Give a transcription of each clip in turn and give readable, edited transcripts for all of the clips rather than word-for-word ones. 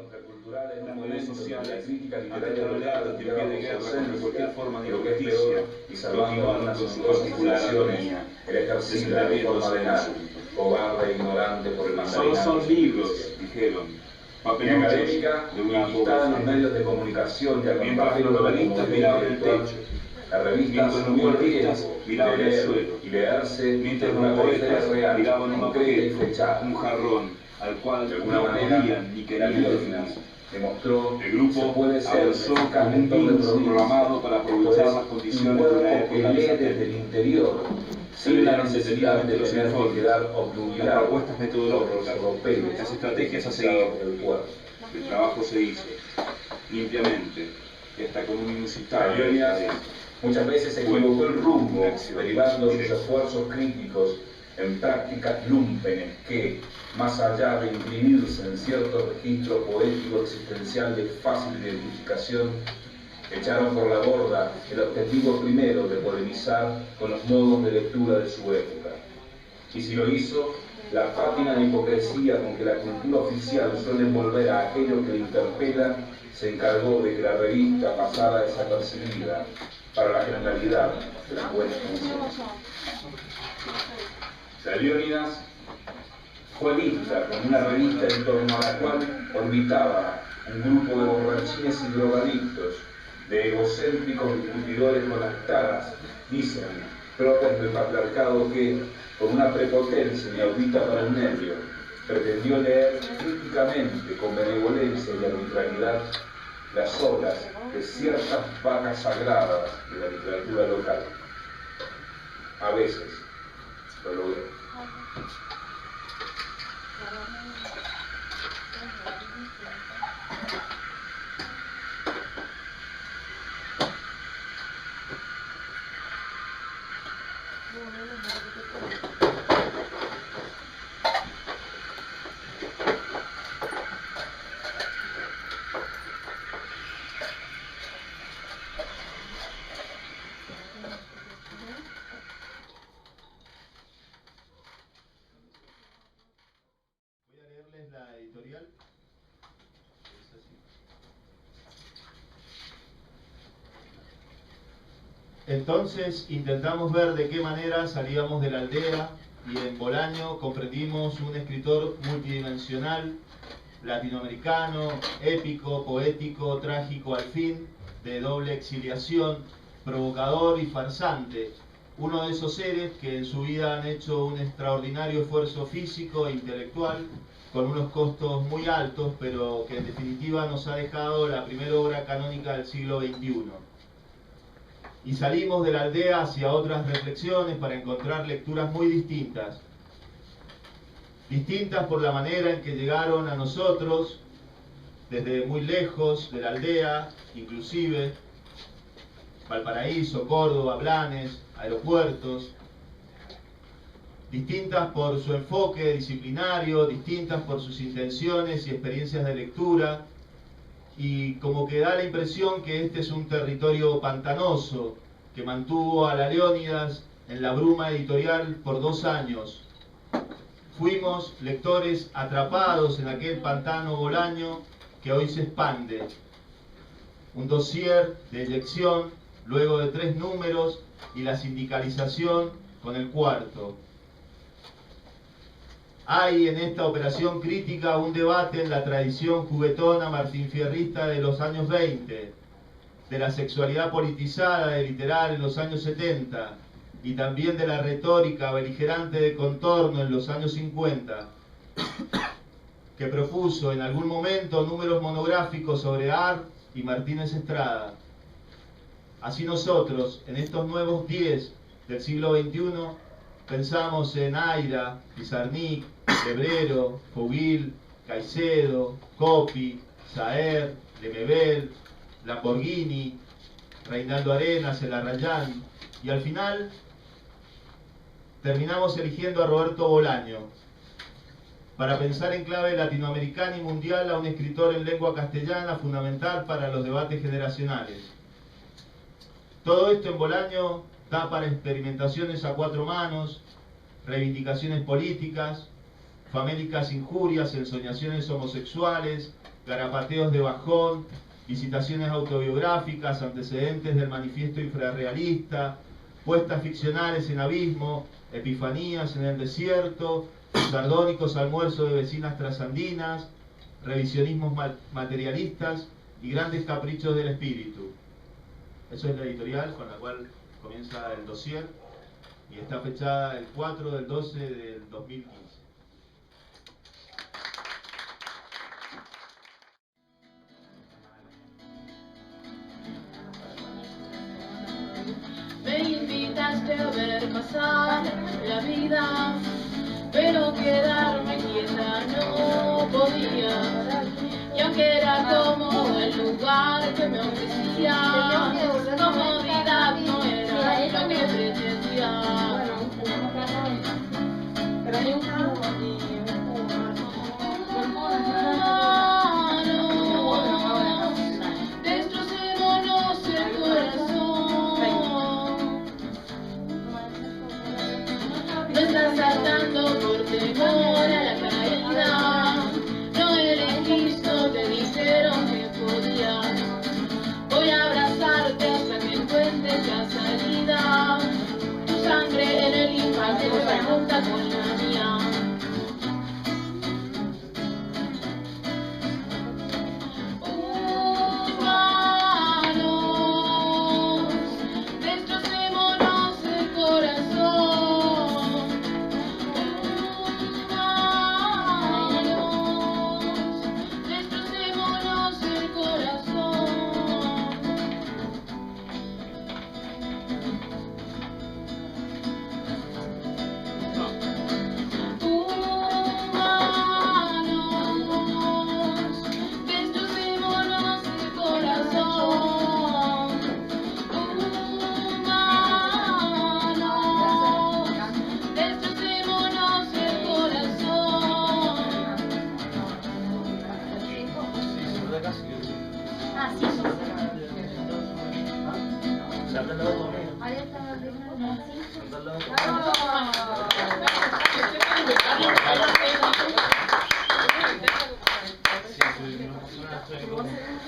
contracultural en las un redes momento sociales, de crítica antes de literaria hablar de pie de guerra contra cualquier forma de injusticia, y salvando algunas con su particular agonía, el ejercicio de forma venal, cobarde e ignorante por el solo son libros, dijeron, papeluchos de una pobreza. En los medios de comunicación y mientras los novelistas miraban el techo, la revista mientras los humoristas miraban el suelo, y leerse mientras los poetas miraban un objeto, un jarrón, al cual de alguna no manera podían ni querían definir. Demostró el grupo avanzó con un pinzo programado para aprovechar las condiciones de una época desde el interior, se leyeron detenidamente los informes, las propuestas metodológicas, las estrategias a seguir. El trabajo se hizo limpiamente y hasta con un inusitado interés. Muchas veces se equivocó el rumbo, derivando sus esfuerzos críticos en prácticas lúmpenes que, más allá de imprimirse en cierto registro poético existencial de fácil identificación, echaron por la borda el objetivo primero de polemizar con los modos de lectura de su época. Y si lo hizo, la pátina de hipocresía con que la cultura oficial suele envolver a aquello que le interpela se encargó de que la revista pasara desapercibida para la generalidad de las buenas conciencias. La Leónidas fue vista como una revista en torno a la cual orbitaba un grupo de borrachines y drogadictos, de egocéntricos discutidores con las taras, dicen, propias del patriarcado que, con una prepotencia inaudita para el medio, pretendió leer críticamente, con benevolencia y arbitrariedad, las obras de ciertas vacas sagradas de la literatura local. A veces lo logré. Voy a leerles la editorial. Es así. Entonces intentamos ver de qué manera salíamos de la aldea y en Bolaño comprendimos un escritor multidimensional, latinoamericano, épico, poético, trágico al fin, de doble exiliación, provocador y farsante, uno de esos seres que en su vida han hecho un extraordinario esfuerzo físico e intelectual con unos costos muy altos, pero que en definitiva nos ha dejado la primera obra canónica del siglo XXI. Y salimos de la aldea hacia otras reflexiones para encontrar lecturas muy distintas. Distintas por la manera en que llegaron a nosotros, desde muy lejos de la aldea, inclusive Valparaíso, Córdoba, Blanes, aeropuertos. Distintas por su enfoque disciplinario, distintas por sus intenciones y experiencias de lectura, y como que da la impresión que este es un territorio pantanoso que mantuvo a la Leónidas en la bruma editorial por 2 años. Fuimos lectores atrapados en aquel pantano bolaño que hoy se expande. Un dossier de eyección, luego de 3 números y la sindicalización con el 4º. Hay en esta operación crítica un debate en la tradición juguetona martinfierrista de los años 20, de la sexualidad politizada de Literal en los años 70 y también de la retórica beligerante de Contorno en los años 50, que propuso en algún momento números monográficos sobre Art y Martínez Estrada. Así nosotros, en estos nuevos 10 del siglo XXI, pensamos en Aira, Pizarnik, Lebrero, Fouguil, Caicedo, Coppi, Saer, Lemebel, Lamborghini, Reinaldo Arenas, El Arrayán, y al final terminamos eligiendo a Roberto Bolaño, para pensar en clave latinoamericana y mundial a un escritor en lengua castellana fundamental para los debates generacionales. Todo esto en Bolaño da para experimentaciones a 4 manos, reivindicaciones políticas, famélicas injurias, ensoñaciones homosexuales, garapateos de bajón, visitaciones autobiográficas, antecedentes del manifiesto infrarrealista, puestas ficcionales en abismo, epifanías en el desierto, sardónicos almuerzos de vecinas trasandinas, revisionismos materialistas y grandes caprichos del espíritu. Eso es la editorial con la cual comienza el dossier y está fechada el 4/12 del 2015. Me invitaste a ver pasar la vida, pero quedarme quieta no podía. Y aunque era como el lugar que me ofrecía, comodidad no era lo que pretendía. Destrocémonos el corazón. No estás saltando por temor a la caída. No elegís, no te dijeron que podías. Voy a abrazarte hasta que encuentres la salida. Tu sangre en el impacto se junta con la mía. Humanos, destrocémonos el corazón. Humanos, destrocémonos el corazón. Humanos, destrocémonos el corazón. Humanos, destrocémonos el corazón. Ah, sí,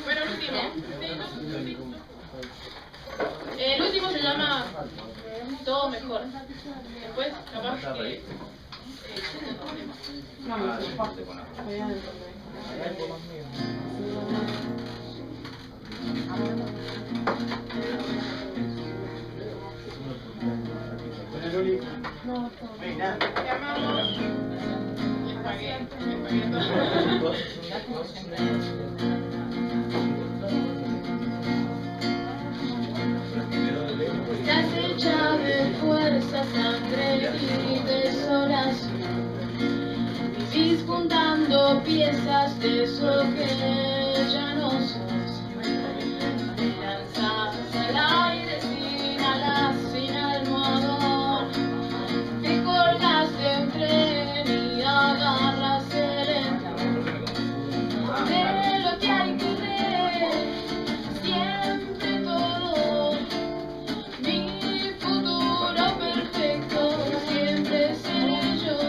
bueno, el último se llama Todo Mejor. Después, capaz que... Te amamos. Estás hecha de fuerza, sangre y desolación. Vivís juntando piezas de eso que ya no sos. Te lanzas al aire sin alas, sin almohadón. Te colgas de un tren y agarras el envión. De lo que hay que ver, siempre todo. Mi futuro perfecto siempre seré yo.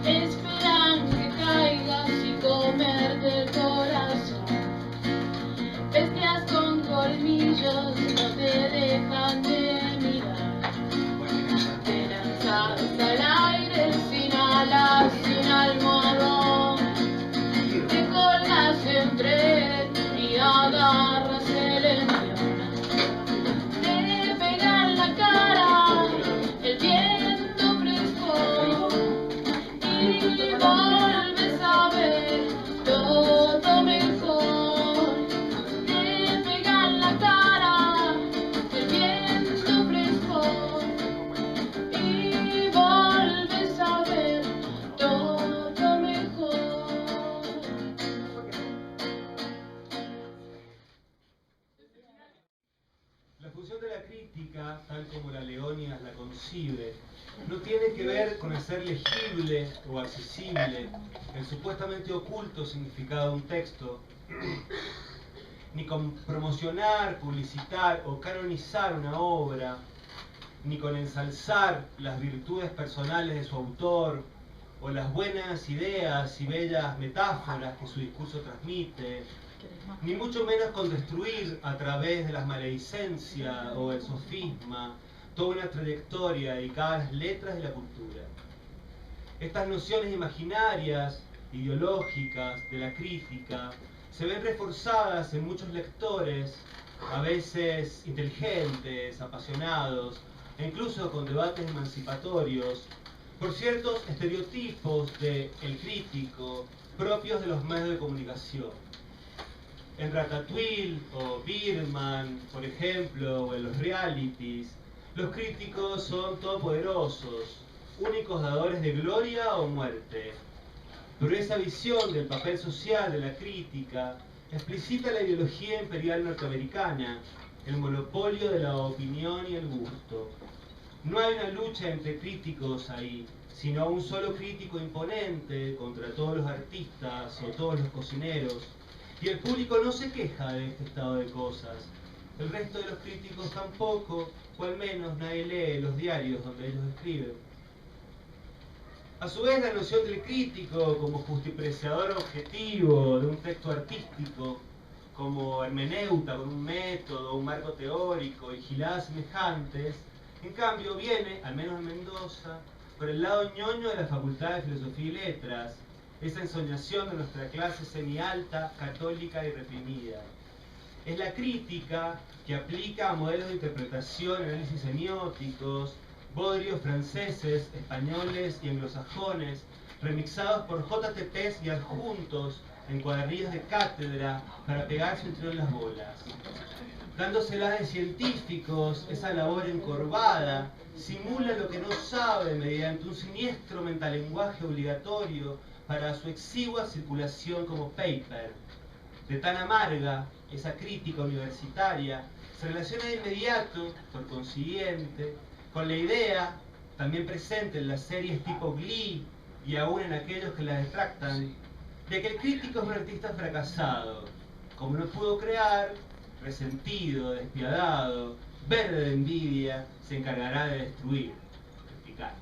Esperan que caigas y comerte el corazón. Bestias con colmillos no te dejan de mirar. Te lanzas al aire sin alas, sin almohadón. Te colgas en tren y agarras el envión. Te pega en la cara el viento fresco y vuelves a ver todo mejor. Te pega en la cara el viento fresco y vuelves a ver todo mejor. La función de la crítica, tal como la Leónidas la concibe, no tiene que ver con hacer legible o accesible el supuestamente oculto significado de un texto, ni con promocionar, publicitar o canonizar una obra, ni con ensalzar las virtudes personales de su autor, o las buenas ideas y bellas metáforas que su discurso transmite, ni mucho menos con destruir a través de la maledicencia o el sofisma toda una trayectoria dedicada a las letras y la cultura. Estas nociones imaginarias, ideológicas, de la crítica, se ven reforzadas en muchos lectores, a veces inteligentes, apasionados, e incluso con debates emancipatorios, por ciertos estereotipos de el crítico propios de los medios de comunicación. En Ratatouille o Birdman, por ejemplo, o en los realities, los críticos son todopoderosos, únicos dadores de gloria o muerte. Pero esa visión del papel social de la crítica explicita la ideología imperial norteamericana, el monopolio de la opinión y el gusto. No hay una lucha entre críticos ahí, sino un solo crítico imponente contra todos los artistas o todos los cocineros. Y el público no se queja de este estado de cosas. El resto de los críticos tampoco, o al menos nadie lee los diarios donde ellos escriben. A su vez, la noción del crítico como justipreciador objetivo de un texto artístico, como hermeneuta con un método, un marco teórico y giladas semejantes, en cambio viene, al menos en Mendoza, por el lado ñoño de la Facultad de Filosofía y Letras, esa ensoñación de nuestra clase semialta, católica y reprimida. Es la crítica que aplica a modelos de interpretación y análisis semióticos, bodrios franceses, españoles y anglosajones, remixados por JTPs y adjuntos en cuadernillos de cátedra para pegarse entre las bolas. Dándosela de científicos, esa labor encorvada simula lo que no sabe mediante un siniestro metalenguaje obligatorio para su exigua circulación como paper. De tan amarga, esa crítica universitaria se relaciona de inmediato, por consiguiente, con la idea, también presente en las series tipo Glee y aún en aquellos que la detractan, de que el crítico es un artista fracasado, como no pudo crear, resentido, despiadado, verde de envidia, se encargará de destruir, criticar.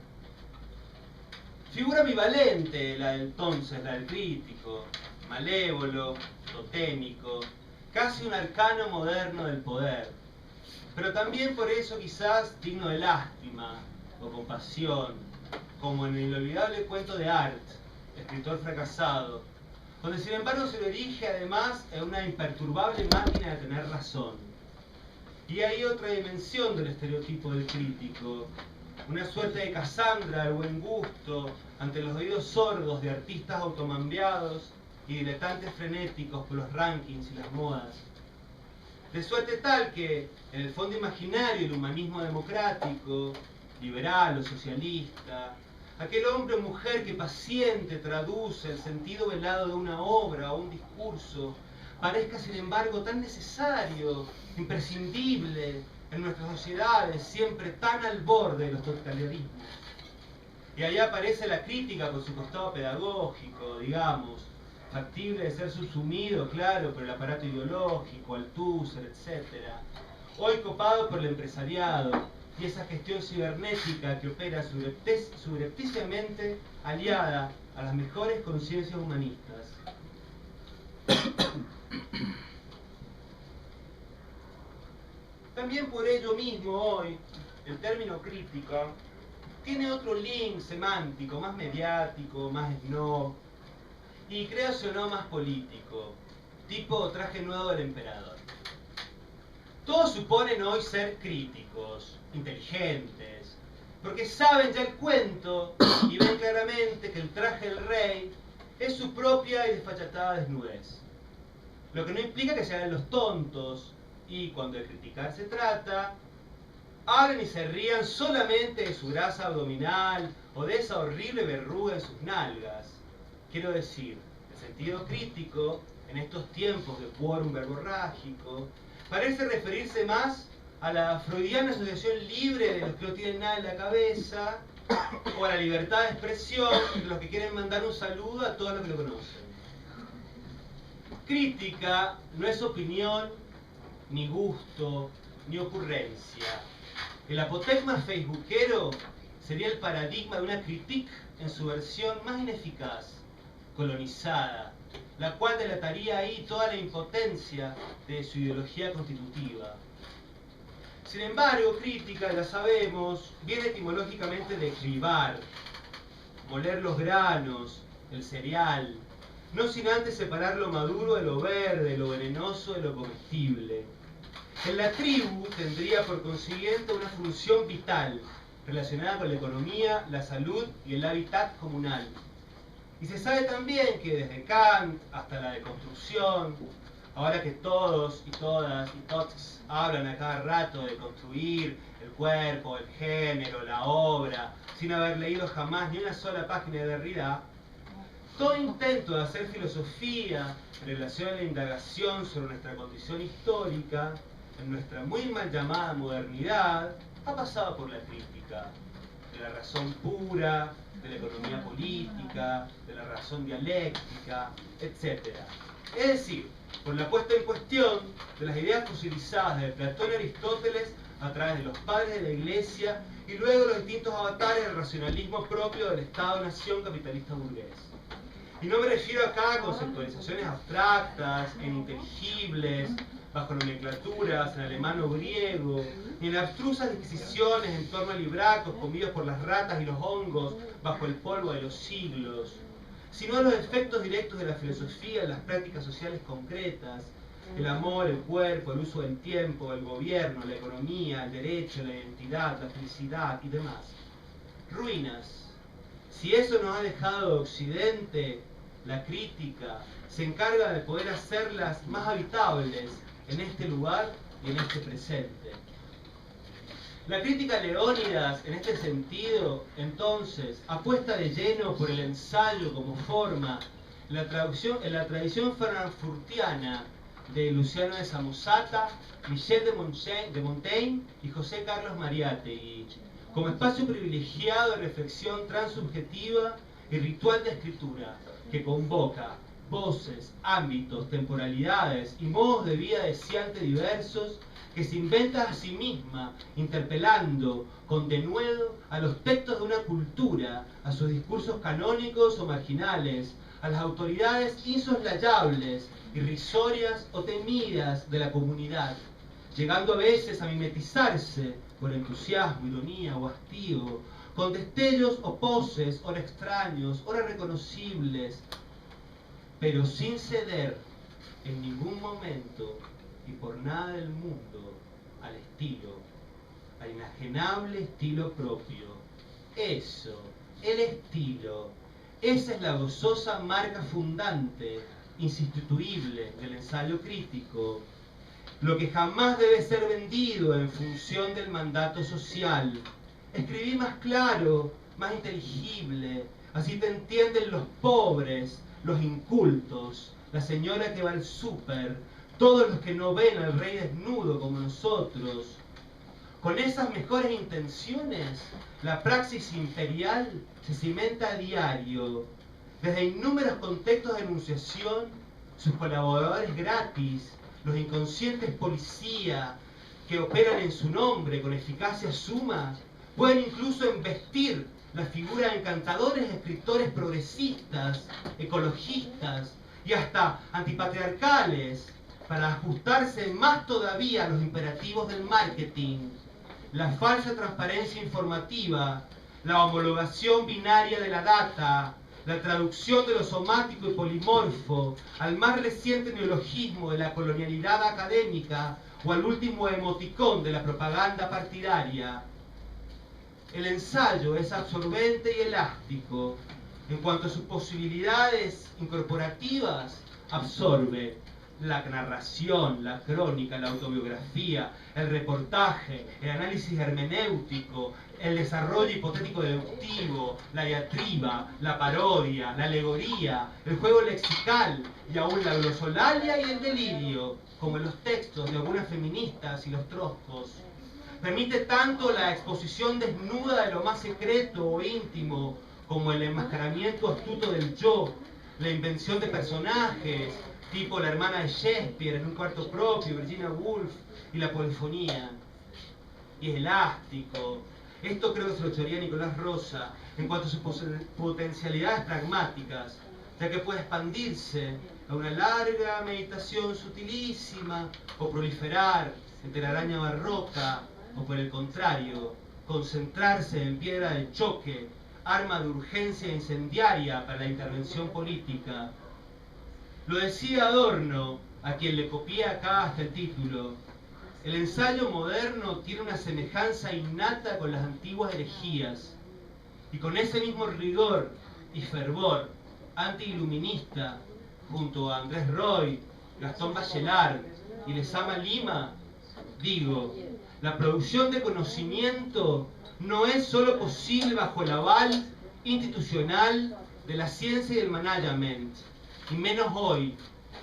Figura ambivalente la del crítico, malévolo, totémico, casi un arcano moderno del poder, pero también por eso quizás digno de lástima o compasión, como en el inolvidable cuento de Art, escritor fracasado, donde sin embargo se le erige además en una imperturbable máquina de tener razón. Y hay otra dimensión del estereotipo del crítico, una suerte de Cassandra del buen gusto ante los oídos sordos de artistas automambiados y diletantes frenéticos por los rankings y las modas. De suerte tal que, en el fondo imaginario del humanismo democrático, liberal o socialista, aquel hombre o mujer que paciente traduce el sentido velado de una obra o un discurso, parezca sin embargo tan necesario, imprescindible en nuestras sociedades, siempre tan al borde de los totalitarismos. Y allá aparece la crítica con su costado pedagógico, digamos, factible de ser subsumido, claro, por el aparato ideológico, Althusser, etc. Hoy copado por el empresariado y esa gestión cibernética que opera subrepticiamente aliada a las mejores conciencias humanistas. También por ello mismo hoy, el término crítica tiene otro link semántico, más mediático, más snob, y créase o no más político, tipo traje nuevo del emperador. Todos suponen hoy ser críticos, inteligentes, porque saben ya el cuento y ven claramente que el traje del rey es su propia y desfachatada desnudez. Lo que no implica que se hagan los tontos y cuando de criticar se trata, hablen y se rían solamente de su grasa abdominal o de esa horrible verruga en sus nalgas. Quiero decir, el sentido crítico, en estos tiempos de quórum verborrágico, parece referirse más a la freudiana asociación libre de los que no tienen nada en la cabeza, o a la libertad de expresión de los que quieren mandar un saludo a todos los que lo conocen. Crítica no es opinión, ni gusto, ni ocurrencia. El apotegma facebookero sería el paradigma de una critique en su versión más ineficaz, colonizada, la cual delataría ahí toda la impotencia de su ideología constitutiva. Sin embargo, crítica, ya sabemos, viene etimológicamente de cribar, moler los granos, el cereal, no sin antes separar lo maduro de lo verde, lo venenoso de lo comestible. En la tribu tendría por consiguiente una función vital relacionada con la economía, la salud y el hábitat comunal. Y se sabe también que desde Kant hasta la deconstrucción, ahora que todos y todas y todos hablan a cada rato de construir el cuerpo, el género, la obra, sin haber leído jamás ni una sola página de Derrida, todo intento de hacer filosofía en relación a la indagación sobre nuestra condición histórica, en nuestra muy mal llamada modernidad, ha pasado por la crítica de la razón pura, de la economía política, de la razón dialéctica, etc. Es decir, por la puesta en cuestión de las ideas fosilizadas de Platón y Aristóteles a través de los padres de la Iglesia y luego los distintos avatares del racionalismo propio del Estado-nación capitalista burgués. Y no me refiero acá a conceptualizaciones abstractas, ininteligibles, bajo nomenclaturas en alemán o griego, ni en abstrusas disquisiciones en torno a libracos comidos por las ratas y los hongos bajo el polvo de los siglos, sino a los efectos directos de la filosofía en las prácticas sociales concretas, el amor, el cuerpo, el uso del tiempo, el gobierno, la economía, el derecho, la identidad, la felicidad y demás. Ruinas. Si eso nos ha dejado de Occidente, la crítica se encarga de poder hacerlas más habitables en este lugar y en este presente. La crítica Leónidas, en este sentido, entonces, apuesta de lleno por el ensayo como forma en la tradición frankfurtiana de Luciano de Samosata, Michel de Montaigne y José Carlos Mariátegui, como espacio privilegiado de reflexión transsubjetiva y ritual de escritura que convoca voces, ámbitos, temporalidades y modos de vida deseante diversos que se inventa a sí misma, interpelando con denuedo a los textos de una cultura, a sus discursos canónicos o marginales, a las autoridades insoslayables, irrisorias o temidas de la comunidad, llegando a veces a mimetizarse con entusiasmo, ironía o hastío, con destellos o poses, ora extraños, ora reconocibles, pero sin ceder en ningún momento y por nada del mundo al estilo, al inajenable estilo propio. Eso, el estilo, esa es la gozosa marca fundante, insustituible del ensayo crítico, lo que jamás debe ser vendido en función del mandato social. Escribí más claro, más inteligible, así te entienden los pobres, los incultos, la señora que va al súper, todos los que no ven al rey desnudo como nosotros. Con esas mejores intenciones, la praxis imperial se cimenta a diario. Desde innumerables contextos de enunciación, sus colaboradores gratis, los inconscientes policía que operan en su nombre con eficacia suma, pueden incluso embestir la figura de encantadores escritores progresistas, ecologistas y hasta antipatriarcales para ajustarse más todavía a los imperativos del marketing, la falsa transparencia informativa, la homologación binaria de la data, la traducción de lo somático y polimorfo al más reciente neologismo de la colonialidad académica o al último emoticón de la propaganda partidaria. El ensayo es absorbente y elástico. En cuanto a sus posibilidades incorporativas, absorbe la narración, la crónica, la autobiografía, el reportaje, el análisis hermenéutico, el desarrollo hipotético deductivo, la diatriba, la parodia, la alegoría, el juego lexical y aún la glosolalia y el delirio, como en los textos de algunas feministas y los troscos. Permite tanto la exposición desnuda de lo más secreto o íntimo, como el enmascaramiento astuto del yo, la invención de personajes, tipo la hermana de Shakespeare en un cuarto propio, Virginia Woolf, y la polifonía. y es elástico. Esto creo que se lo echaría Nicolás Rosa en cuanto a sus potencialidades pragmáticas, ya que puede expandirse a una larga meditación sutilísima o proliferar en telaraña barroca, o por el contrario, concentrarse en piedra de choque, arma de urgencia incendiaria para la intervención política. Lo decía Adorno, a quien le copié acá hasta el título: el ensayo moderno tiene una semejanza innata con las antiguas herejías, y con ese mismo rigor y fervor anti-iluminista, junto a Andrés Roy, Gastón Bachelard y Lezama Lima, digo, la producción de conocimiento no es sólo posible bajo el aval institucional de la ciencia y el management, y menos hoy,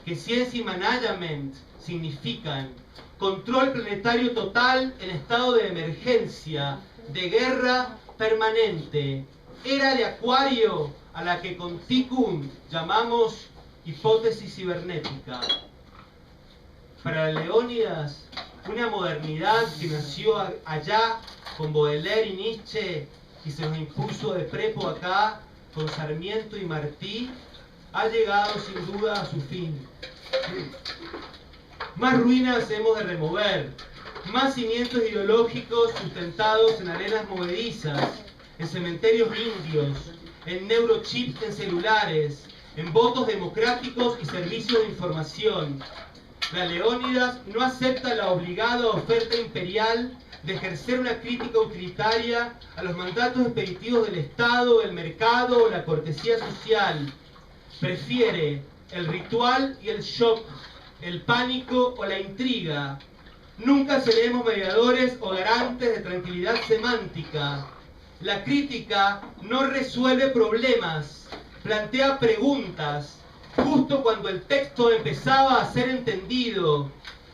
que ciencia y management significan control planetario total en estado de emergencia, de guerra permanente, era de Acuario a la que con Tikkun llamamos hipótesis cibernética. Para Leónidas, una modernidad que nació allá con Baudelaire y Nietzsche y se nos impuso de prepo acá con Sarmiento y Martí, ha llegado sin duda a su fin. Más ruinas hemos de remover, más cimientos ideológicos sustentados en arenas movedizas, en cementerios indios, en neurochips en celulares, en votos democráticos y servicios de información. La Leónidas no acepta la obligada oferta imperial de ejercer una crítica utilitaria a los mandatos expeditivos del Estado, el mercado o la cortesía social. Prefiere el ritual y el shock, el pánico o la intriga. Nunca seremos mediadores o garantes de tranquilidad semántica. La crítica no resuelve problemas, plantea preguntas, justo cuando el texto empezaba a ser entendido.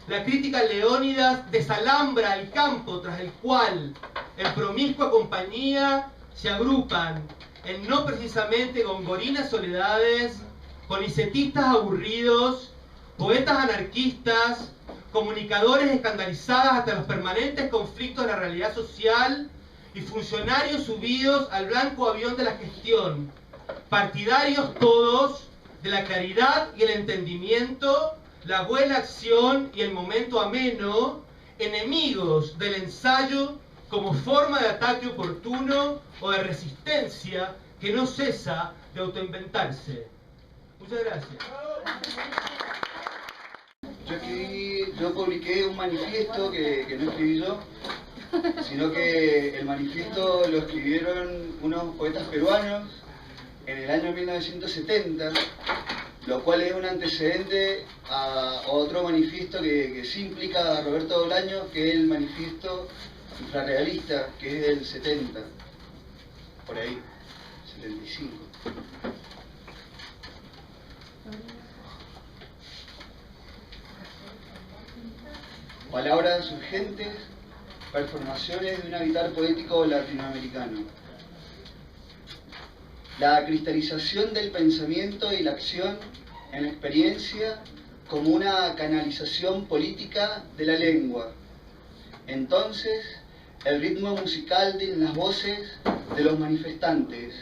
La crítica leónidas desalambra el campo tras el cual, en promiscua compañía, se agrupan en no precisamente gongorinas soledades, conicetistas aburridos, poetas anarquistas, comunicadores escandalizadas hasta los permanentes conflictos de la realidad social y funcionarios subidos al blanco avión de la gestión, partidarios todos de la claridad y el entendimiento, la buena acción y el momento ameno, enemigos del ensayo como forma de ataque oportuno o de resistencia que no cesa de autoinventarse. Muchas gracias. Yo publiqué un manifiesto que no escribí yo, sino que el manifiesto lo escribieron unos poetas peruanos en el año 1970, lo cual es un antecedente a otro manifiesto que sí implica a Roberto Bolaño, que es el manifiesto infrarrealista, que es del 70, por ahí, 75. Palabras urgentes, performaciones de un habitar poético latinoamericano. La cristalización del pensamiento y la acción en la experiencia como una canalización política de la lengua. Entonces, el ritmo musical de las voces de los manifestantes,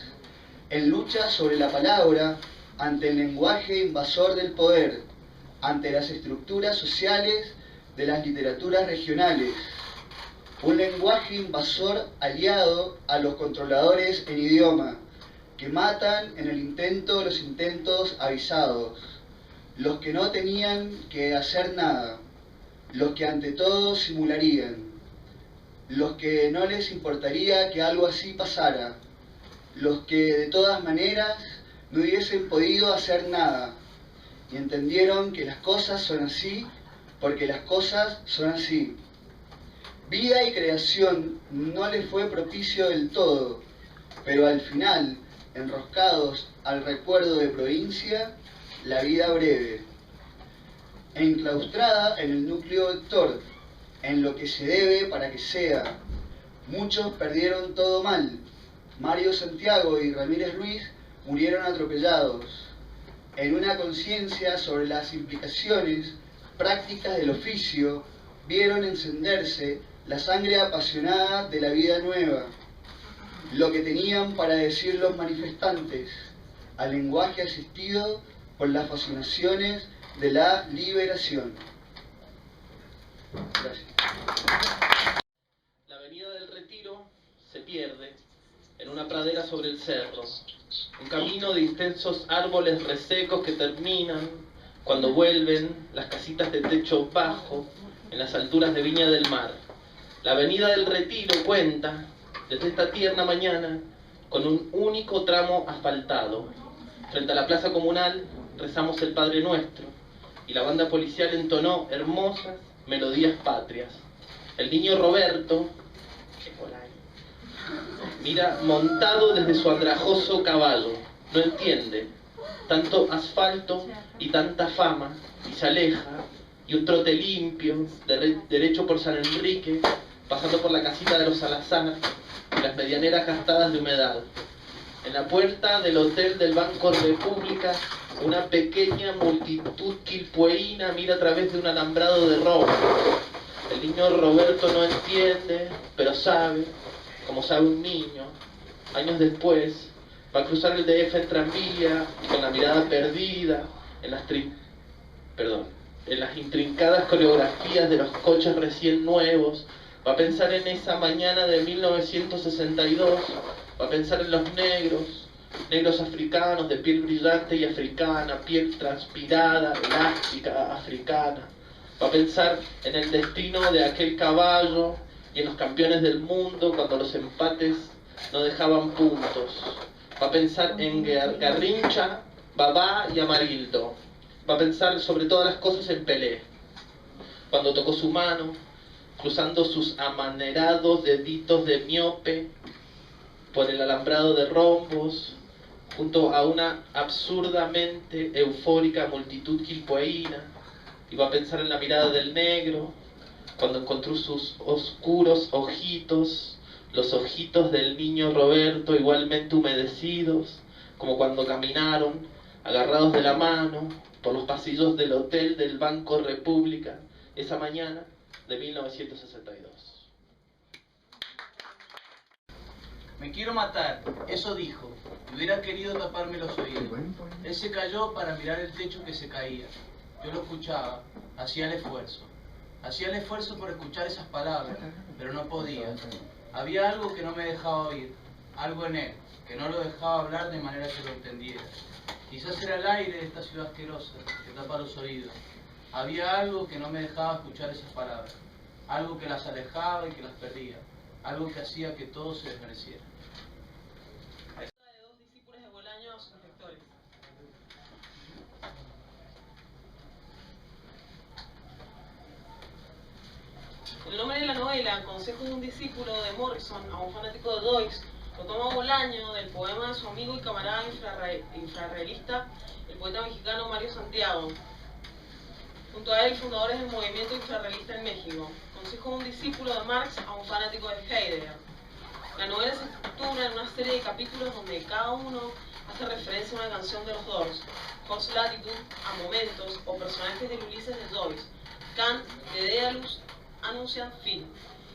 en lucha sobre la palabra ante el lenguaje invasor del poder, ante las estructuras sociales de las literaturas regionales, un lenguaje invasor aliado a los controladores en idioma, que matan en el intento los intentos avisados, los que no tenían que hacer nada, los que ante todo simularían, los que no les importaría que algo así pasara, los que de todas maneras no hubiesen podido hacer nada, y entendieron que las cosas son así porque las cosas son así. Vida y creación no les fue propicio del todo, pero al final, enroscados al recuerdo de provincia, la vida breve. Enclaustrada en el núcleo vector, en lo que se debe para que sea. Muchos perdieron todo mal. Mario Santiago y Ramírez Ruiz murieron atropellados. En una conciencia sobre las implicaciones prácticas del oficio, vieron encenderse la sangre apasionada de la vida nueva, lo que tenían para decir los manifestantes, al lenguaje asistido por las fascinaciones de la liberación. Gracias. La avenida del Retiro se pierde en una pradera sobre el cerro, un camino de intensos árboles resecos que terminan cuando vuelven las casitas de techo bajo en las alturas de Viña del Mar. La avenida del Retiro cuenta, desde esta tierna mañana, con un único tramo asfaltado. Frente a la plaza comunal rezamos el Padre Nuestro y la banda policial entonó hermosas melodías patrias. El niño Roberto mira montado desde su andrajoso caballo, no entiende tanto asfalto y tanta fama, y se aleja, y un trote limpio, derecho por San Enrique, pasando por la casita de los Salazar y las medianeras gastadas de humedad. En la puerta del hotel del Banco República, una pequeña multitud quilpueína mira a través de un alambrado de ropa. El niño Roberto no entiende, pero sabe, como sabe un niño. Años después, va a cruzar el DF en tranvía, con la mirada perdida en las intrincadas coreografías de los coches recién nuevos. Va a pensar en esa mañana de 1962, va a pensar en los negros africanos de piel brillante y africana, piel transpirada, elástica, africana. Va a pensar en el destino de aquel caballo y en los campeones del mundo cuando los empates no dejaban puntos. Va a pensar en Garrincha, Babá y Amarildo. Va a pensar sobre todas las cosas en Pelé, cuando tocó su mano, cruzando sus amanerados deditos de miope por el alambrado de rombos, junto a una absurdamente eufórica multitud quilpueína. Y va a pensar en la mirada del negro, cuando encontró sus oscuros ojitos, los ojitos del niño Roberto igualmente humedecidos, como cuando caminaron, agarrados de la mano, por los pasillos del hotel del Banco República, esa mañana de 1962. Me quiero matar, eso dijo, y hubiera querido taparme los oídos. Él se cayó para mirar el techo que se caía. Yo lo escuchaba, hacía el esfuerzo. Hacía el esfuerzo por escuchar esas palabras, pero no podía. Había algo que no me dejaba oír, algo en él, que no lo dejaba hablar de manera que lo entendiera. Quizás era el aire de esta ciudad asquerosa, que tapa los oídos. Había algo que no me dejaba escuchar esas palabras, algo que las alejaba y que las perdía, algo que hacía que todo se desvaneciera. De dos discípulos de Bolaño a sus lectores. El nombre de la novela, Consejo de un discípulo de Morrison a un fanático de Doix, lo toma Bolaño del poema de su amigo y camarada infrarrealista, el poeta mexicano Mario Santiago. Junto a él, fundadores del movimiento infrarrealista en México. Consejo de un discípulo de Marx a un fanático de Heidegger. La novela se estructura en una serie de capítulos donde cada uno hace referencia a una canción de los Doors, Horse Latitude, a momentos o personajes del Ulises de Joyce, Kant, de Daedalus, anuncian fin.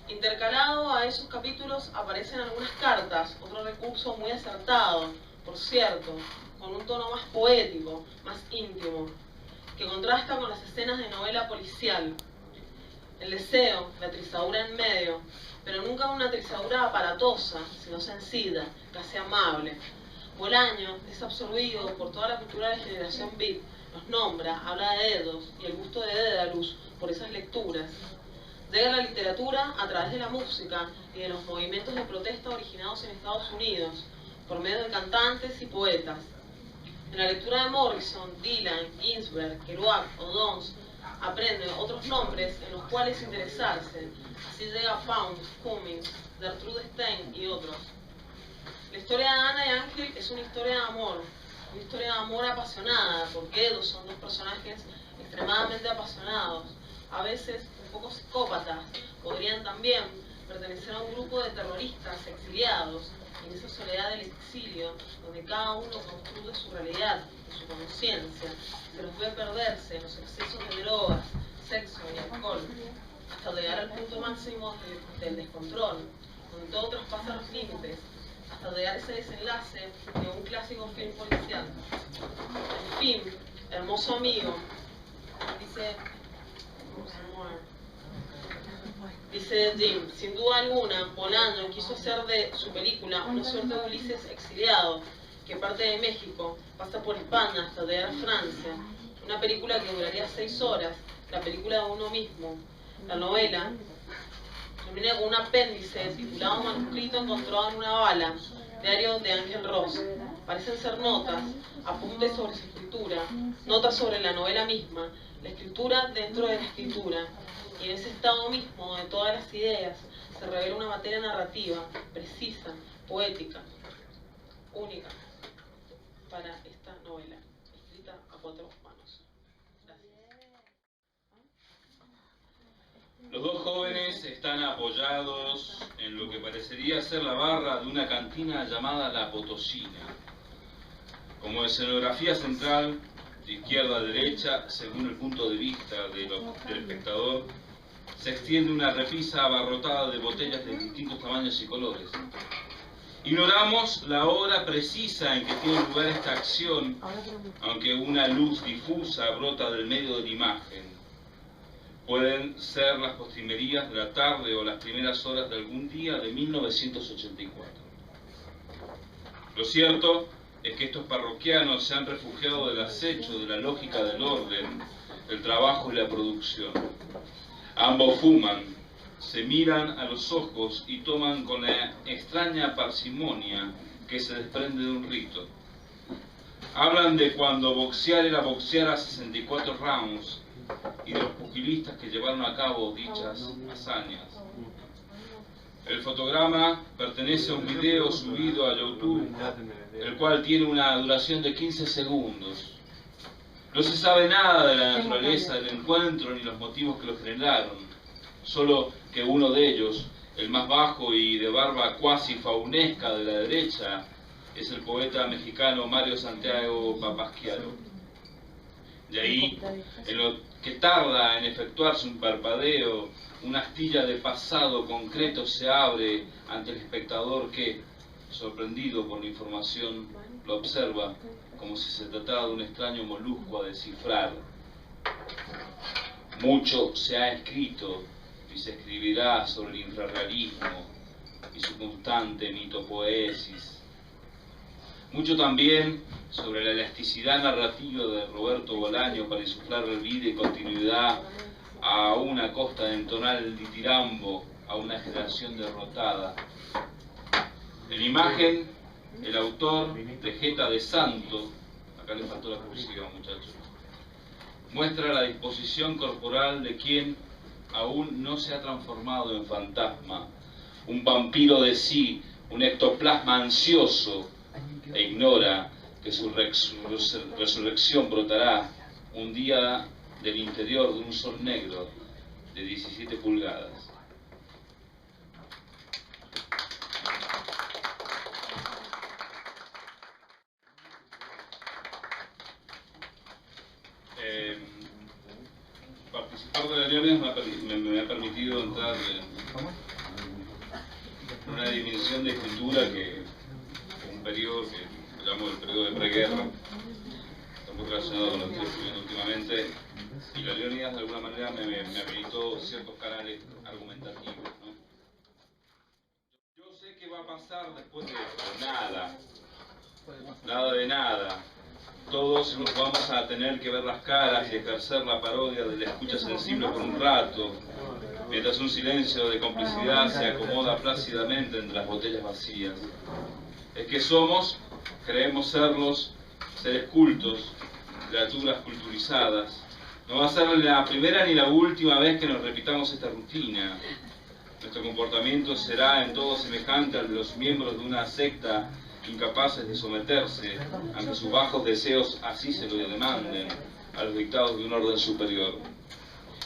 Intercalado a esos capítulos aparecen algunas cartas, otro recurso muy acertado, por cierto, con un tono más poético, más íntimo, que contrasta con las escenas de novela policial. El deseo, la trizadura en medio, pero nunca una trizadura aparatosa, sino sencilla, casi amable. Bolaño es absorbido por toda la cultura de la generación beat, los nombra, habla de ellos y el gusto de Daedalus por esas lecturas. Llega a la literatura a través de la música y de los movimientos de protesta originados en Estados Unidos, por medio de cantantes y poetas. En la lectura de Morrison, Dylan, Ginsberg, Kerouac o Downs, aprende otros nombres en los cuales interesarse. Así llega Pound, Cummings, Gertrude Stein y otros. La historia de Ana y Ángel es una historia de amor apasionada, porque ellos son dos personajes extremadamente apasionados, a veces un poco psicópatas. Podrían también pertenecer a un grupo de terroristas exiliados, en esa soledad del exilio, donde cada uno construye su realidad y su conciencia, se los ve perderse en los excesos de drogas, sexo y alcohol. hasta llegar al punto máximo del descontrol, donde todo traspasa los límites, hasta llegar a ese desenlace de un clásico film policial. El film, Hermoso Amigo, dice Jim, sin duda alguna, Bolaño quiso hacer de su película una suerte de Ulises exiliado, que parte de México, pasa por España hasta llegar a Francia. Una película que duraría 6 horas, la película de uno mismo. La novela termina con un apéndice titulado Manuscrito encontrado en una bala, diario de Ángel Ross. Parecen ser notas, apuntes sobre su escritura, notas sobre la novela misma, la escritura dentro de la escritura. Y en ese estado mismo de todas las ideas se revela una materia narrativa, precisa, poética, única para esta novela, escrita a 4 manos. Los dos jóvenes están apoyados en lo que parecería ser la barra de una cantina llamada La Potosina. Como escenografía central, de izquierda a derecha, según el punto de vista del espectador, se extiende una repisa abarrotada de botellas de distintos tamaños y colores. Ignoramos la hora precisa en que tiene lugar esta acción, aunque una luz difusa brota del medio de la imagen. Pueden ser las postrimerías de la tarde o las primeras horas de algún día de 1984. Lo cierto es que estos parroquianos se han refugiado del acecho de la lógica del orden, el trabajo y la producción. Ambos fuman, se miran a los ojos y toman con la extraña parsimonia que se desprende de un rito. Hablan de cuando boxear era boxear a 64 rounds y de los pugilistas que llevaron a cabo dichas hazañas. El fotograma pertenece a un video subido a YouTube, el cual tiene una duración de 15 segundos. No se sabe nada de la naturaleza del encuentro ni los motivos que lo generaron, solo que uno de ellos, el más bajo y de barba cuasi faunesca de la derecha, es el poeta mexicano Mario Santiago Papasquiaro. De ahí, en lo que tarda en efectuarse un parpadeo, una astilla de pasado concreto se abre ante el espectador que, sorprendido por la información, lo observa como si se tratara de un extraño molusco a descifrar. Mucho se ha escrito y se escribirá sobre el infrarrealismo y su constante mitopoesis. Mucho también sobre la elasticidad narrativa de Roberto Bolaño para insuflar vida y continuidad a una costa de entonar el ditirambo a una generación derrotada. En imagen, el autor de Jeta de Santo, acá le faltó la cursiva, muchachos, muestra la disposición corporal de quien aún no se ha transformado en fantasma, un vampiro de sí, un ectoplasma ansioso, e ignora que su resurrección brotará un día del interior de un sol negro de 17 pulgadas. Participar de la Leones me ha permitido entrar en una dimensión de escritura que es un periodo que llamo el periodo de preguerra, está muy relacionado con lo que estoy escribiendo últimamente, y la Leónidas de alguna manera me habilitó ciertos canales argumentativos, ¿no? Yo sé qué va a pasar después de esto, nada de nada. Todos nos vamos a tener que ver las caras y ejercer la parodia de la escucha sensible por un rato, mientras un silencio de complicidad se acomoda plácidamente entre las botellas vacías. Es que somos, creemos serlos, seres cultos, criaturas culturizadas. No va a ser la primera ni la última vez que nos repitamos esta rutina. Nuestro comportamiento será en todo semejante al de los miembros de una secta incapaces de someterse, ante sus bajos deseos así se lo demanden, a los dictados de un orden superior.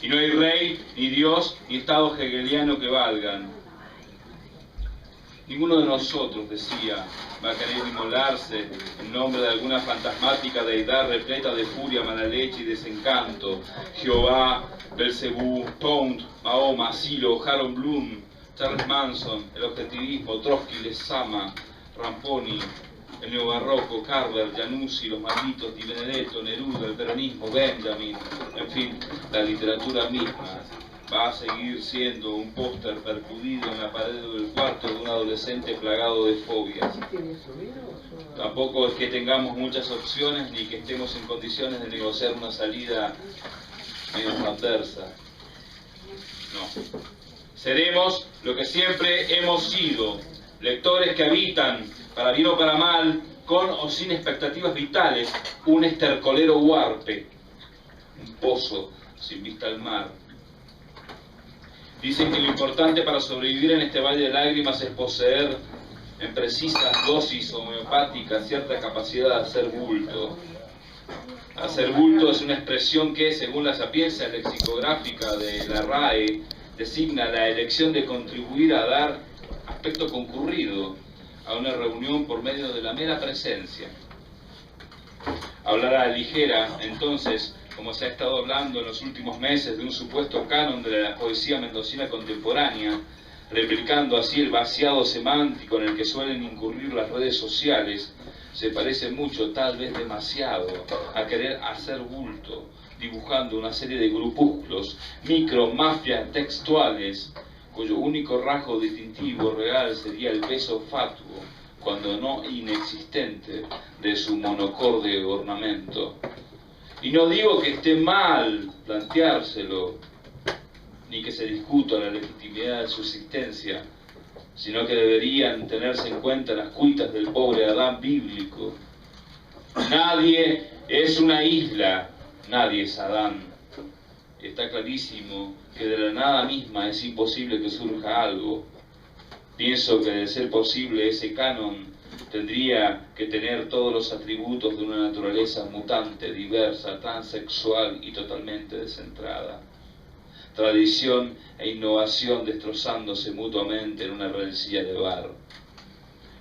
Y no hay rey, ni Dios, ni Estado hegeliano que valgan. Ninguno de nosotros, decía, va a querer inmolarse en nombre de alguna fantasmática deidad repleta de furia, mala leche y desencanto. Jehová, Belcebú, Pound, Mahoma, Silo, Harold Bloom, Charles Manson, el objetivismo, Trotsky, Lezama, Ramponi, el neobarroco, Carver, Januzzi, los malditos, Di Benedetto, Neruda, el peronismo, Benjamin, en fin, la literatura misma. Va a seguir siendo un póster percudido en la pared del cuarto de un adolescente plagado de fobias. Tampoco es que tengamos muchas opciones ni que estemos en condiciones de negociar una salida menos adversa. No. Seremos lo que siempre hemos sido, lectores que habitan, para bien o para mal, con o sin expectativas vitales, un estercolero huarpe, un pozo sin vista al mar. Dicen que lo importante para sobrevivir en este valle de lágrimas es poseer en precisas dosis homeopáticas cierta capacidad de hacer bulto. Hacer bulto es una expresión que, según la sapiencia lexicográfica de la RAE, designa la elección de contribuir a dar aspecto concurrido a una reunión por medio de la mera presencia. Hablar a la ligera, entonces, como se ha estado hablando en los últimos meses de un supuesto canon de la poesía mendocina contemporánea, replicando así el vaciado semántico en el que suelen incurrir las redes sociales, se parece mucho, tal vez demasiado, a querer hacer bulto, dibujando una serie de grupúsculos, micromafias textuales, cuyo único rasgo distintivo real sería el peso fatuo, cuando no inexistente, de su monocorde ornamento. Y no digo que esté mal planteárselo, ni que se discuta la legitimidad de su existencia, sino que deberían tenerse en cuenta las cuitas del pobre Adán bíblico. Nadie es una isla, nadie es Adán. Está clarísimo que de la nada misma es imposible que surja algo. Pienso que de ser posible ese canon tendría que tener todos los atributos de una naturaleza mutante, diversa, transexual y totalmente descentrada. Tradición e innovación destrozándose mutuamente en una rencilla de bar.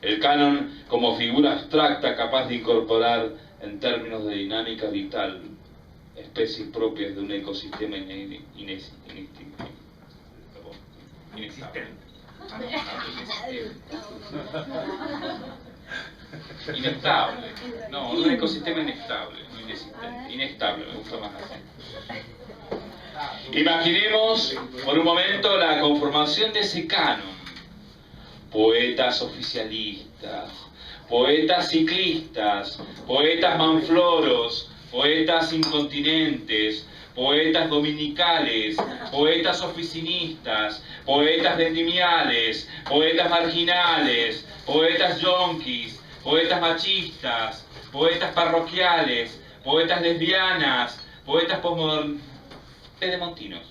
El canon como figura abstracta capaz de incorporar en términos de dinámica vital especies propias de un ecosistema inexistente. Inestable. No, un ecosistema inestable, no inexistente. Inestable, me gusta más así. Imaginemos por un momento la conformación de ese canon. Poetas oficialistas, poetas ciclistas, poetas manfloros, poetas incontinentes, poetas dominicales, poetas oficinistas, poetas vendimiales, poetas marginales, poetas yonkis, poetas machistas, poetas parroquiales, poetas lesbianas, poetas pedemontinos,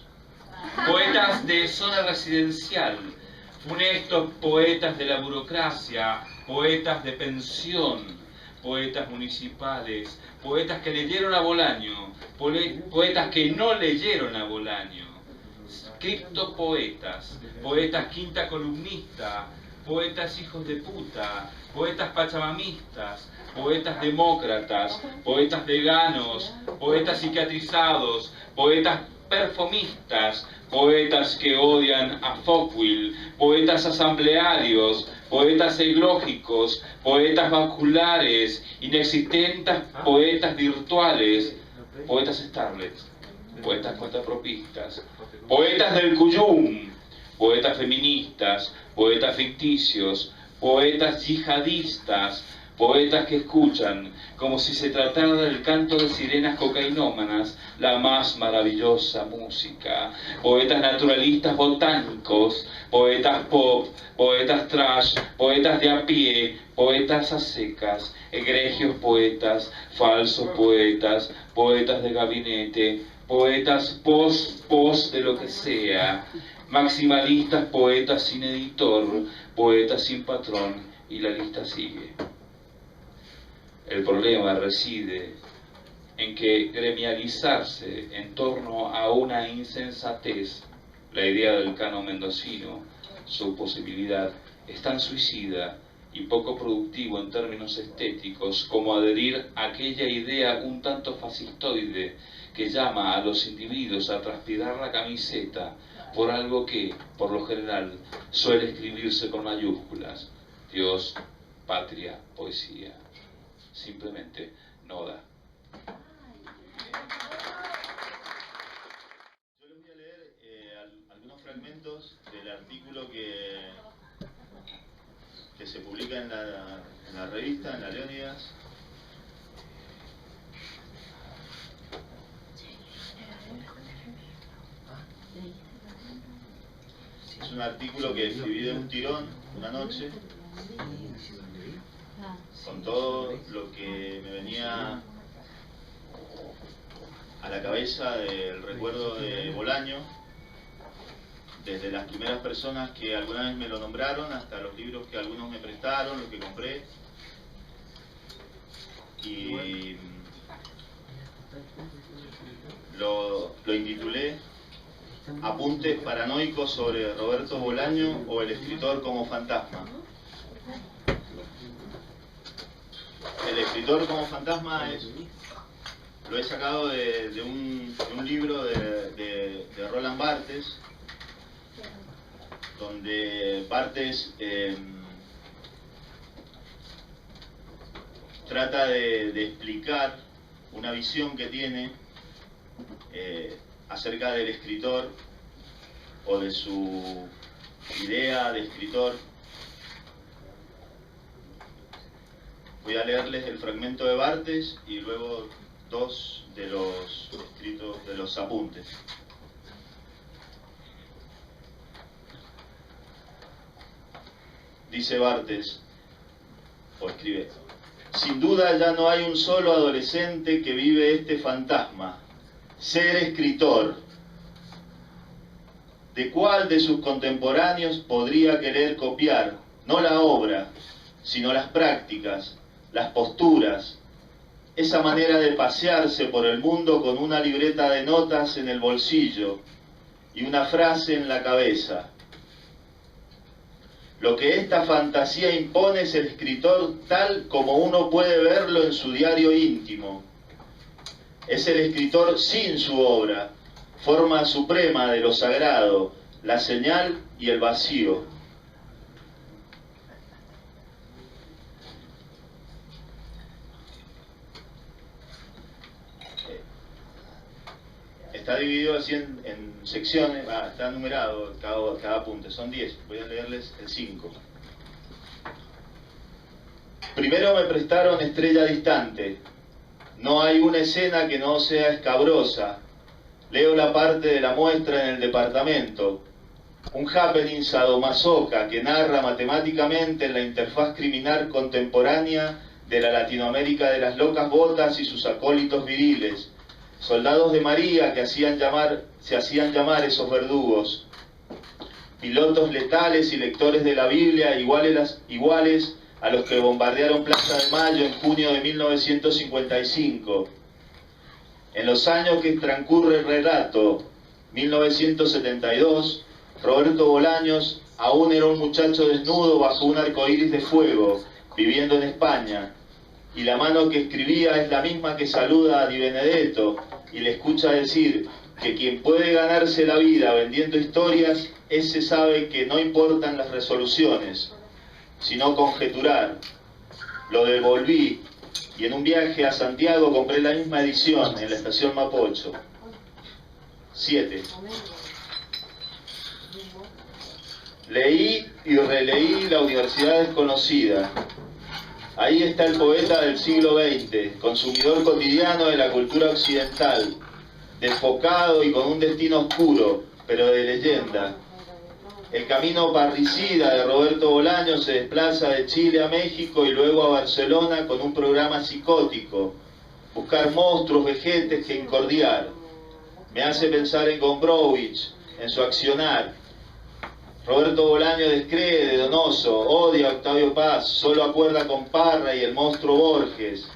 poetas de zona residencial, funestos poetas de la burocracia, poetas de pensión, poetas municipales, poetas que leyeron a Bolaño, poetas que no leyeron a Bolaño, criptopoetas, poetas quinta columnista, poetas hijos de puta, poetas pachamamistas, poetas demócratas, poetas veganos, poetas psiquiatrizados, poetas perfumistas, poetas que odian a Foucault, poetas asamblearios, poetas eglógicos, poetas baculares, inexistentes poetas virtuales, poetas starlets, poetas cuentapropistas, poetas del Cuyum, poetas feministas, poetas ficticios, poetas yihadistas, poetas que escuchan, como si se tratara del canto de sirenas cocainómanas, la más maravillosa música, poetas naturalistas botánicos, poetas pop, poetas trash, poetas de a pie, poetas a secas, egregios poetas, falsos poetas, poetas de gabinete, poetas post de lo que sea, maximalistas, poetas sin editor, poetas sin patrón, y la lista sigue. El problema reside en que gremializarse en torno a una insensatez, la idea del canon mendocino, su posibilidad, es tan suicida y poco productivo en términos estéticos como adherir a aquella idea un tanto fascistoide que llama a los individuos a transpirar la camiseta por algo que, por lo general, suele escribirse con mayúsculas: Dios, patria, poesía. Simplemente no da. Yo les voy a leer algunos fragmentos del artículo que se publica en la revista, en la Leónidas. Es un artículo que escribí de un tirón, una noche, con todo lo que me venía a la cabeza del recuerdo de Bolaño, desde las primeras personas que alguna vez me lo nombraron hasta los libros que algunos me prestaron, los que compré. Y lo intitulé Apuntes paranoicos sobre Roberto Bolaño o el escritor como fantasma. El escritor como fantasma lo he sacado de un libro de Roland Barthes, donde Barthes trata de explicar una visión que tiene acerca del escritor o de su idea de escritor. Voy a leerles el fragmento de Barthes y luego dos de los escritos, de los apuntes. Dice Barthes, o escribe: sin duda ya no hay un solo adolescente que vive este fantasma, ser escritor. ¿De cuál de sus contemporáneos podría querer copiar, no la obra, sino las prácticas, las posturas, esa manera de pasearse por el mundo con una libreta de notas en el bolsillo y una frase en la cabeza? Lo que esta fantasía impone es el escritor tal como uno puede verlo en su diario íntimo. Es el escritor sin su obra, forma suprema de lo sagrado, la señal y el vacío. Está dividido así en secciones, está numerado cada apunte, son 10, voy a leerles el 5. Primero me prestaron Estrella Distante. No hay una escena que no sea escabrosa. Leo la parte de la muestra en el departamento. Un happening sadomasoca que narra matemáticamente en la interfaz criminal contemporánea de la Latinoamérica de las locas botas y sus acólitos viriles. Soldados de María que se hacían llamar esos verdugos. Pilotos letales y lectores de la Biblia iguales a los que bombardearon Plaza de Mayo en junio de 1955. En los años que transcurre el relato, 1972, Roberto Bolaños aún era un muchacho desnudo bajo un arcoíris de fuego, viviendo en España, y la mano que escribía es la misma que saluda a Di Benedetto y le escucha decir que quien puede ganarse la vida vendiendo historias, ese sabe que no importan las resoluciones, sino conjeturar. Lo devolví y en un viaje a Santiago compré la misma edición en la estación Mapocho. 7. Leí y releí La Universidad Desconocida. Ahí está el poeta del siglo XX, consumidor cotidiano de la cultura occidental, desfocado y con un destino oscuro, pero de leyenda. El camino parricida de Roberto Bolaño se desplaza de Chile a México y luego a Barcelona con un programa psicótico, buscar monstruos vejetes que incordiar. Me hace pensar en Gombrowicz, en su accionar. Roberto Bolaño descree de Donoso, odia a Octavio Paz, solo acuerda con Parra y el monstruo Borges.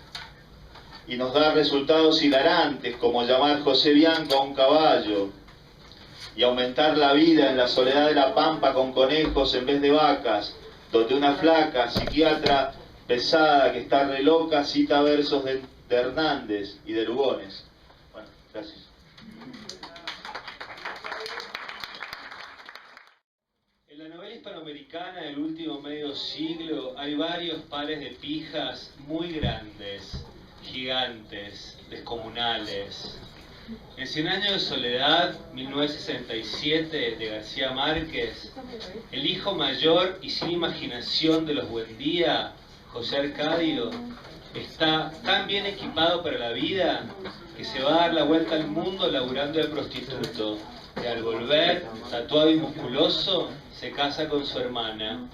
Y nos da resultados hilarantes, como llamar José Bianco a un caballo. y aumentar la vida en la soledad de la pampa con conejos en vez de vacas, donde una flaca psiquiatra pesada que está re loca cita versos de Hernández y de Lugones. Bueno, gracias. En la novela hispanoamericana del último medio siglo hay varios pares de pijas muy grandes, gigantes, descomunales. En 100 años de soledad, 1967, de García Márquez, el hijo mayor y sin imaginación de los Buendía, José Arcadio, está tan bien equipado para la vida que se va a dar la vuelta al mundo laburando de prostituto, y al volver, tatuado y musculoso, se casa con su hermana.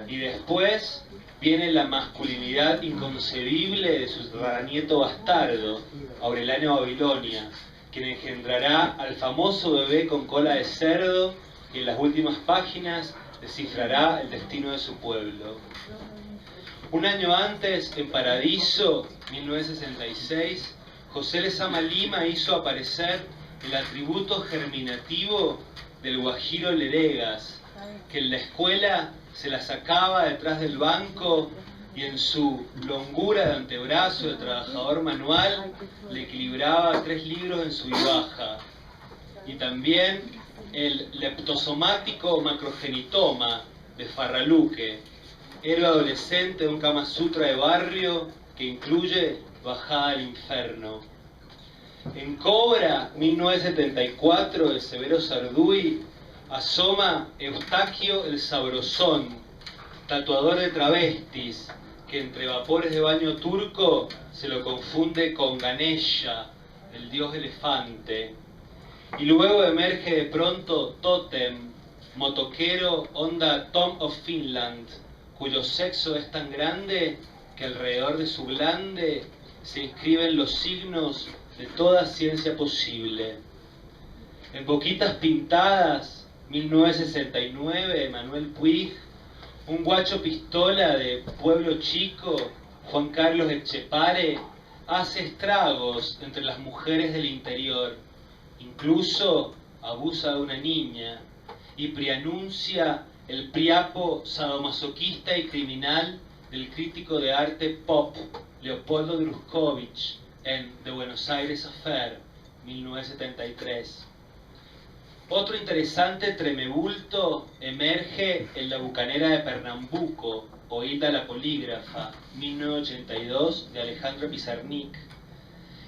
Y después viene la masculinidad inconcebible de su nieto bastardo, Aureliano Babilonia, quien engendrará al famoso bebé con cola de cerdo y en las últimas páginas descifrará el destino de su pueblo. Un año antes, en Paradiso, 1966, José Lezama Lima hizo aparecer el atributo germinativo del guajiro Leregas, que en la escuela se la sacaba detrás del banco y en su longura de antebrazo de trabajador manual le equilibraba 3 libros en su vivaja. Y también el leptosomático macrogenitoma de Farraluque, héroe adolescente de un Kama Sutra de barrio que incluye Bajada al Infierno. En Cobra, 1974, de Severo Sarduy, asoma Eustaquio el Sabrosón, tatuador de travestis, que entre vapores de baño turco se lo confunde con Ganesha, el dios elefante. Y luego emerge de pronto Totem, motoquero onda Tom of Finland, cuyo sexo es tan grande que alrededor de su glande se inscriben los signos de toda ciencia posible. En Boquitas Pintadas, 1969, de Manuel Puig, un guacho pistola de pueblo chico, Juan Carlos Etchepare, hace estragos entre las mujeres del interior, incluso abusa de una niña, y preanuncia el priapo sadomasoquista y criminal del crítico de arte pop Leopoldo Druskovich en The Buenos Aires Affair, 1973. Otro interesante tremebulto emerge en La Bucanera de Pernambuco, o Hilda la Polígrafa, 1982, de Alejandro Pizarnik.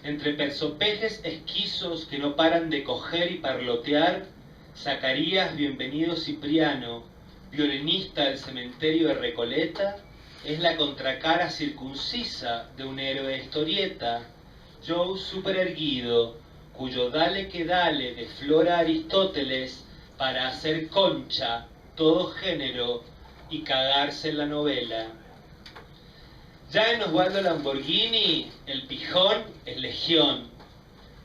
Entre persopejes esquizos que no paran de coger y parlotear, Zacarías Bienvenido Cipriano, violinista del cementerio de Recoleta, es la contracara circuncisa de un héroe de historieta, Joe supererguido, cuyo dale que dale de Flora Aristóteles para hacer concha todo género y cagarse en la novela. Ya en Osvaldo Lamborghini, el pijón es legión.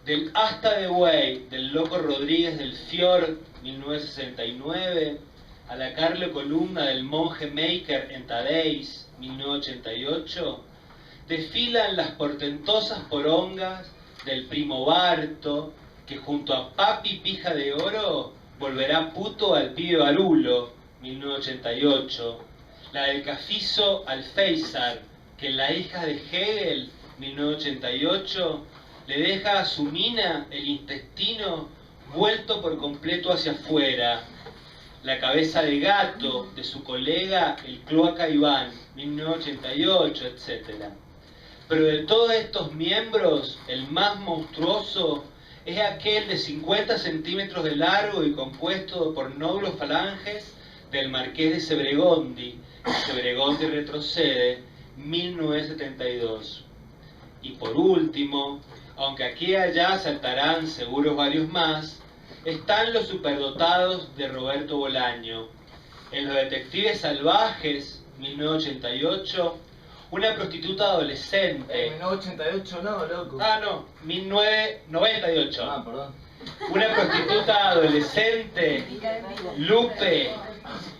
Del Asta de Buey, del Loco Rodríguez del Fiord, 1969, a la Carlo Columna del Monje Maker en Tadeis, 1988, desfilan las portentosas porongas del primo Barto, que junto a Papi Pija de Oro volverá puto al pibe Barulo, 1988, la del Cafizo Alféizar, que en La hija de Hegel, 1988, le deja a su mina el intestino vuelto por completo hacia afuera, la cabeza de gato de su colega el Cloaca Iván, 1988, etc. Pero de todos estos miembros, el más monstruoso es aquel de 50 centímetros de largo y compuesto por nódulos falanges del Marqués de Sebregondi. Sebregondi retrocede, 1972. Y por último, aunque aquí y allá saltarán seguros varios más, están los superdotados de Roberto Bolaño. En Los Detectives Salvajes, 1988, una prostituta adolescente... 1988 no, loco. Ah, no, 1998. Ah, perdón. Una prostituta adolescente, Lupe,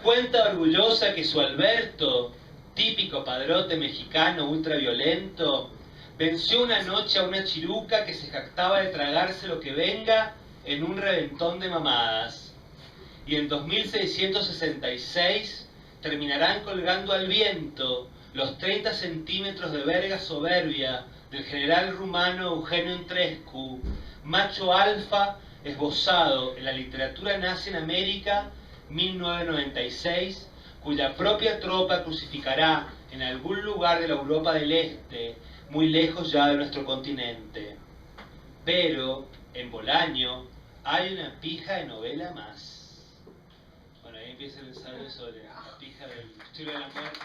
cuenta orgullosa que su Alberto, típico padrote mexicano ultraviolento, venció una noche a una chiruca que se jactaba de tragarse lo que venga en un reventón de mamadas. Y en 2666 terminarán colgando al viento los 30 centímetros de verga soberbia del general rumano Eugenio Entrescu, macho alfa esbozado en la literatura nazi en América 1996, cuya propia tropa crucificará en algún lugar de la Europa del Este, muy lejos ya de nuestro continente. Pero en Bolaño hay una pija de novela más. Bueno, ahí empieza el ensayo sobre la pija del estilo de la muerte.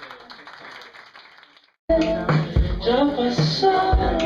Ya pasaron